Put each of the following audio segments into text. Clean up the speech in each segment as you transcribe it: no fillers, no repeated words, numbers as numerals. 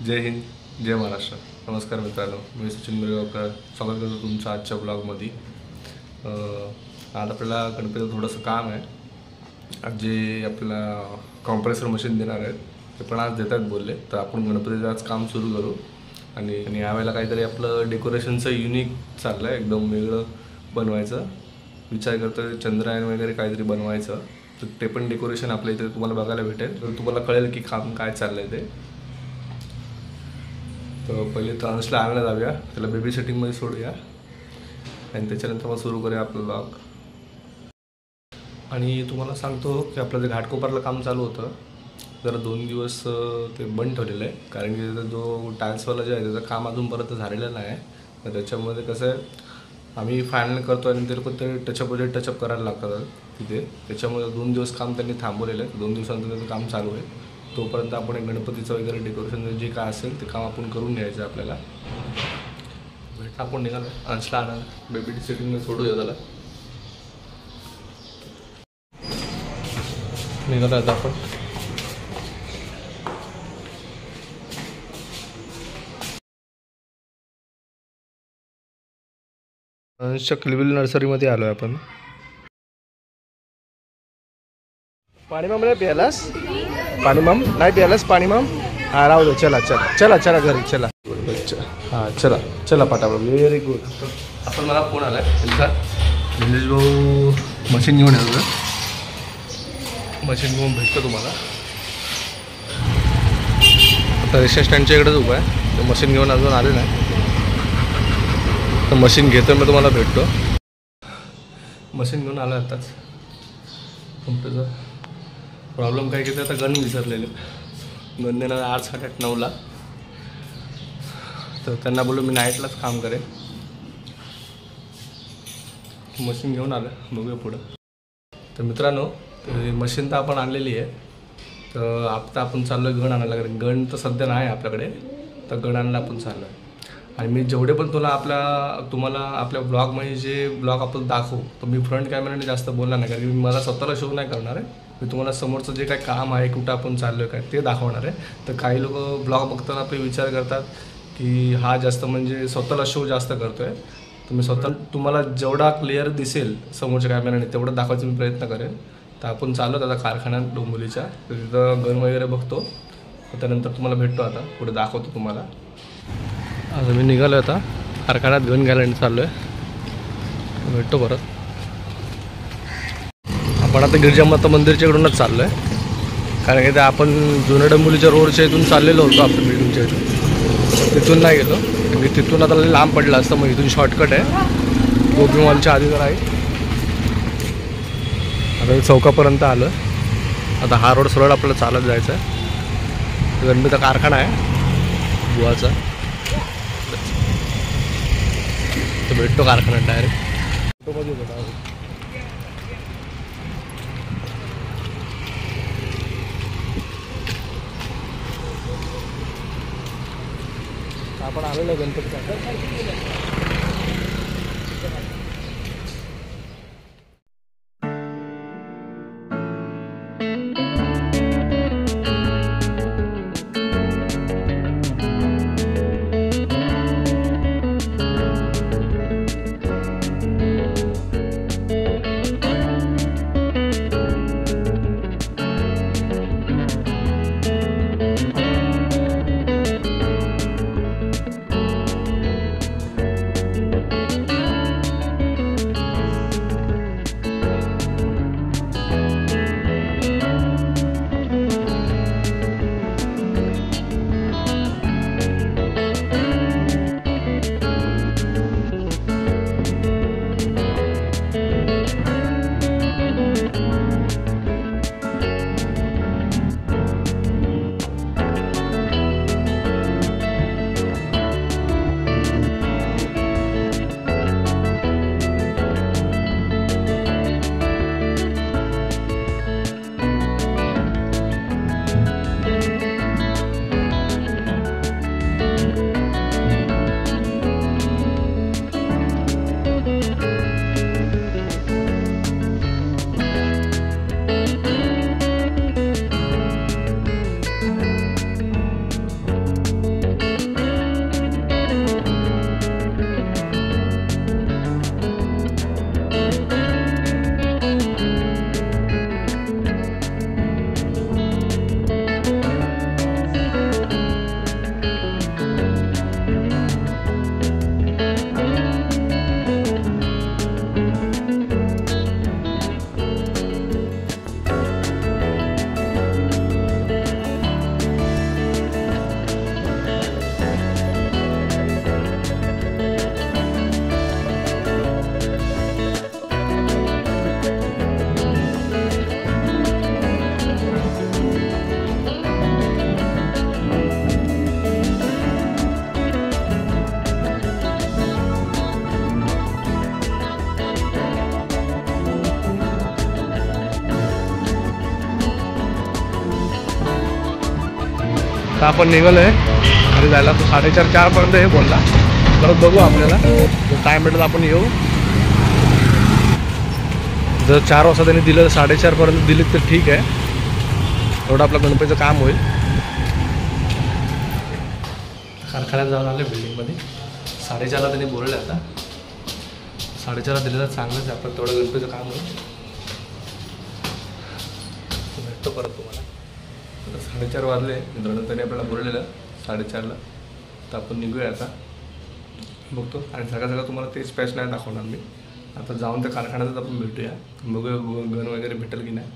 जय हिंद, जय महाराष्ट्र. नमस्कार मित्रांनो, मी सचिन मिरगावकर स्वागत करतो तुमचं आजच्या ब्लॉगमध्ये. आज आपल्याला गणपतीचं थोडंसं काम आहे. आज जे आपल्याला कॉम्प्रेसर मशीन देणार आहेत ते पण आज देतात बोलले, तर आपण गणपतीचं आज काम सुरू करू. आणि यावेळेला काहीतरी आपलं डेकोरेशनचं युनिक चाललं आहे, एकदम वेगळं बनवायचं विचार करतो. चंद्रायन वगैरे काहीतरी बनवायचं, तर ते पण डेकोरेशन आपल्या इथे तुम्हाला बघायला भेटेल, तर तुम्हाला कळेल की काम काय चाललं आहे ते. तर पहिले तर अंशला आणायला जाऊया, त्याला बेबी सेटिंगमध्ये सोडूया आणि त्याच्यानंतर मग सुरू करूया आपलं ब्लॉग. आणि तुम्हाला सांगतो की आपलं जे घाटकोपरला काम चालू होतं, जरा 2 दिवस ते बंद ठेवलेलं आहे, कारण की त्याचा जो टाईल्सवाला जे आहे त्याचं काम अजूनपर्यंत झालेलं नाही आहे. तर त्याच्यामध्ये कसं आहे, आम्ही फायनल करतो आणि ते लोक ते टचअप करायला लागतात तिथे. त्याच्यामुळे 2 दिवस काम त्यांनी थांबवलेलं आहे. 2 दिवसानंतर त्याचं काम चालू आहे. तोपर्यंत आपण एक गणपतीचं वगैरे डेकोरेशन जे काय असेल ते काम आपण करून घ्यायचं आहे आपल्याला. भेट आपण निघालो अंशला आणायला, बेबी सेटिंगमध्ये सोडूया त्याला. निघालो आता आपण. अंशच्या किलबिल नर्सरीमध्ये आलो आहे आपण. पाणी माम नाही प्यायलास? पाणी माम नाही प्यायलास? पाणी माम हां राहू दे. चला चला चला चला घरी चला. हां चला चला पाटावर. Very good. आपण मला फोन आला आहे त्यांचा, निलेश भाऊ मशीन घेऊन येतो. मशीन घेऊन भेटतो तुम्हाला. आता रिक्षा स्टँडच्या इकडेच उभा आहे. तर मशीन घेऊन अजून आले नाही, तर मशीन घेतो मी तुम्हाला भेटतो. मशीन घेऊन आलो आताच. कम्प्युटरचा प्रॉब्लेम काय की ते आता गन विसरलेले. गन देणार 8, 8:30, 9ला. तर त्यांना बोललो मी नाईटलाच काम करेन. मशीन घेऊन आलं, बघूया पुढं. तर मित्रांनो, मशीन तर आपण आणलेली आहे. तर आता आपण चाललो आहे गण आणायला. कारण गण तर सध्या नाही आपल्याकडे, तर गण आणायला आपण चाललो आहे. आणि मी जेवढे पण तुम्हाला आपल्या ब्लॉगमध्ये जे ब्लॉग आपण दाखवू, तर मी फ्रंट कॅमेऱ्याने जास्त बोलणार नाही, कारण की मी मला स्वतःला शो नाही करणार आहे. मी तुम्हाला समोरचं जे काही काम आहे, कुठं आपण चाललो आहे काय ते दाखवणार आहे. तर काही लोक ब्लॉग बघताना आपले विचार करतात की हा जास्त म्हणजे स्वतःला शो जास्त करतो आहे. तर मी स्वतः तुम्हाला जेवढा क्लिअर दिसेल समोरच्या कॅमेऱ्याने तेवढं दाखवायचा मी प्रयत्न करेन. तर आपण चाललो आता कारखान्यात डोंबिवलीच्या, तर तिथं गन वगैरे बघतो. त्यानंतर तुम्हाला भेटतो, आता पुढे दाखवतो तुम्हाला. आज मी निघालो आता कारखान्यात गन घ्यायला चाललो आहे. भेटतो परत. आपण आता गिरजा माता मंदिरच्या इकडूनच चाललो आहे, कारण की ते आपण जुन्या डोंबिवलीच्या रोडच्या इथून चाललेलो होतो आपल्या बिल्डिंगच्या इथून. तिथून नाही गेलो, कारण की तिथून आता लांब पडलं असतं. मग इथून शॉर्टकट आहे, गोपी मॉलच्या आधी जर आहे. आता चौकापर्यंत आलो. आता हा रोड सरळ आपल्याला चालत जायचं आहे. गणपतीचा कारखाना आहे बुवाचा. तर भेटतो कारखान्यात डायरेक्ट. आपण आलेलो आहे गणपतीचा. तर आपण निघालो आहे घरी जायला. तो 4:30-4पर्यंत हे बोलला. परत बघू आपल्याला जर टाईम भेटेल आपण येऊ. जर 4 वाजता त्यांनी दिलं 4:30पर्यंत दिले तर ठीक आहे. एवढं आपलं गणपतीचं काम होईल. कारखान्यात जाऊन आले बिल्डिंगमध्ये. 4:30ला त्यांनी बोलले. आता 4:30ला दिलं तर चांगलंच आहे. आपलं तेवढं गणपतीचं काम होईल. भेटतो परत तुम्हाला. 4:30 वाजले. मित्रांनो त्यांनी आपल्याला बोललेलं 4:30ला. तर आपण निघूया आता. बघतो आणि सगळं तुम्हाला तेच पॅच नाही दाखवणार मी. आता जाऊन त्या कारखान्यातच आपण भेटूया. बघूया गण वगैरे भेटेल की नाही.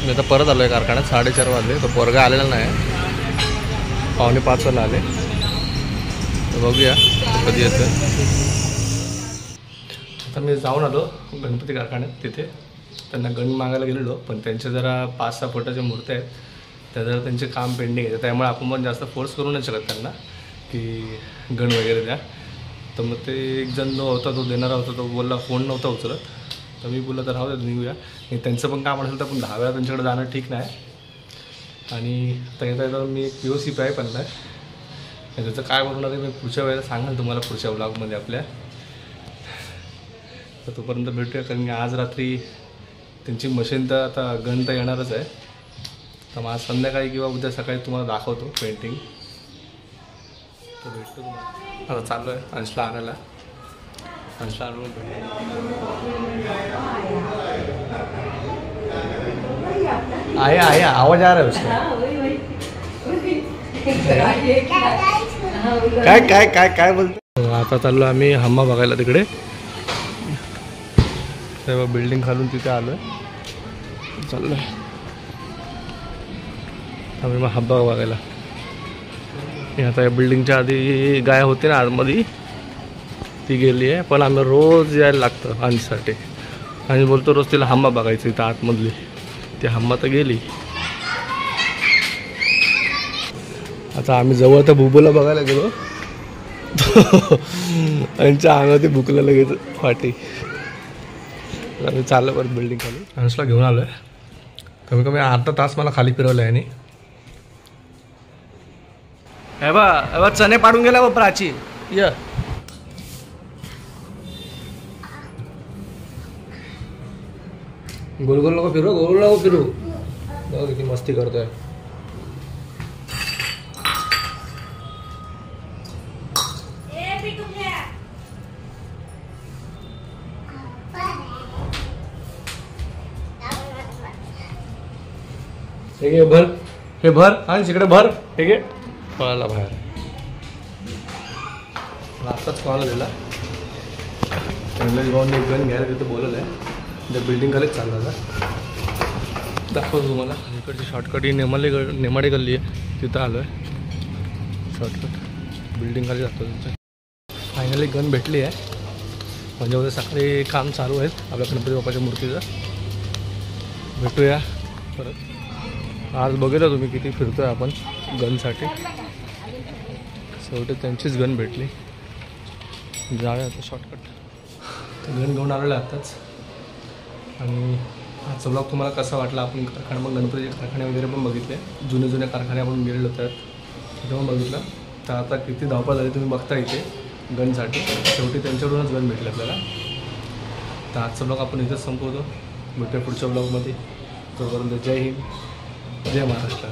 मी आता परत आलो आहे कारखान्यात. 4:30 वाजले. तो पोरगा आलेला नाही. 4:45 आले. तर बघूया कधी येतं. आता मी जाऊन आलो गणपती कारखान्यात. तिथे त्यांना गण मागायला गेलेलो. पण त्यांच्या जरा 5-6 फुटाच्या मूर्त्या आहेत. त्या जरा त्यांचे काम पेंडिंग आहे. त्यामुळे आपण पण जास्त फोर्स करू नाही शकत त्यांना की गण वगैरे द्या. तर मग ते एक जण जो होता तो देणारा होता तो बोलला फोन नव्हता उचलत. तर मी बोललं तर राहू दे निघूया. आणि त्यांचं पण काम असेल तर पण 10 वेळा त्यांच्याकडे जाणं ठीक नाही. आणि आता येता मी POC आहे पण नाही. त्याचं काय बोलणार आहे मी पुढच्या वेळेला सांगाल तुम्हाला पुढच्या व्लॉगमध्ये आपल्या. तर तोपर्यंत भेटूया. कारण आज रात्री त्यांची मशीन तर आता गण तर येणारच आहे. तर मग आज संध्याकाळी किंवा उद्या सकाळी तुम्हाला दाखवतो पेंटिंग. तर भेटतो तुम्हाला. आता चालू आहे अंशला आणायला. अंशला आणून आहे आवाज आ रहा है उसका. काय बोलतो. आता चाललो आम्ही हम्मा बघायला तिकडे. तेव्हा बिल्डिंग खालून तिथे आलो आहे. चाललो आहे आम्ही मग हब्बा बघायला. आता या बिल्डिंगच्या आधी गाय होती ना आतमध्ये ती गेली आहे. पण आम्ही रोज यायला लागतं अंशसाठी. आणि बोलतो रोज तिला हम्मा बघायचं इथं आतमधली. ती हम्मा तर गेली. आता आम्ही जवळ तर बुबूला बघायला गेलो. त्यांच्या अंगावरती भुकलं लगेच फाटी. आम्ही चाललो परत बिल्डिंग खाली. अंशला घेऊन आलो आहे. कमी कमी अर्धा तास मला खाली फिरवलं आहे. आणि हे बा चणे पाडून गेला व प्राची. य गोल गोल नको फिरू. गोल नको फिरू. बघ किती मस्ती करतोय. ठीक आहे भर. हे भर आणि तिकडे भर. ठीक आहे पळाला बाहेर. आत्ताच कॉल दिला. इंग्लिश भाऊन एक गण घ्यायला तिथं बोलवलं आहे. त्या बिल्डिंग खालीच चालला होता. दाखवतो तुम्हाला. इकडची शॉर्टकट ही नेमाडे गल्ली आहे. तिथं आलो आहे शॉर्टकट. बिल्डिंग खाली जातो तिथं. फायनली गन भेटली आहे. म्हणजे उद्या सकाळी काम चालू आहे आपल्या गणपती बाप्पाच्या मूर्तीचं. भेटूया परत. आज बघितलं तुम्ही किती फिरतोय आपण गनसाठी. शेवटी त्यांचीच गन भेटली. जाऊया आता शॉर्टकट. तर गन घेऊन आलेलं आताच. आणि आजचा ब्लॉग तुम्हाला कसा वाटला. आपण कारखाना मग गणपतीचे कारखाने वगैरे पण बघितले. जुने कारखाने आपण गेलेलो त्यात तिथे पण बघितलं. तर आता किती धावपळ झाली तुम्ही बघता इथे गनसाठी. शेवटी त्यांच्याकडूनच गन भेटले आपल्याला. तर आजचा ब्लॉग आपण इथंच संपवतो. भेटूया पुढच्या ब्लॉगमध्ये. तोपर्यंत जय हिंद जय महाराष्ट्र.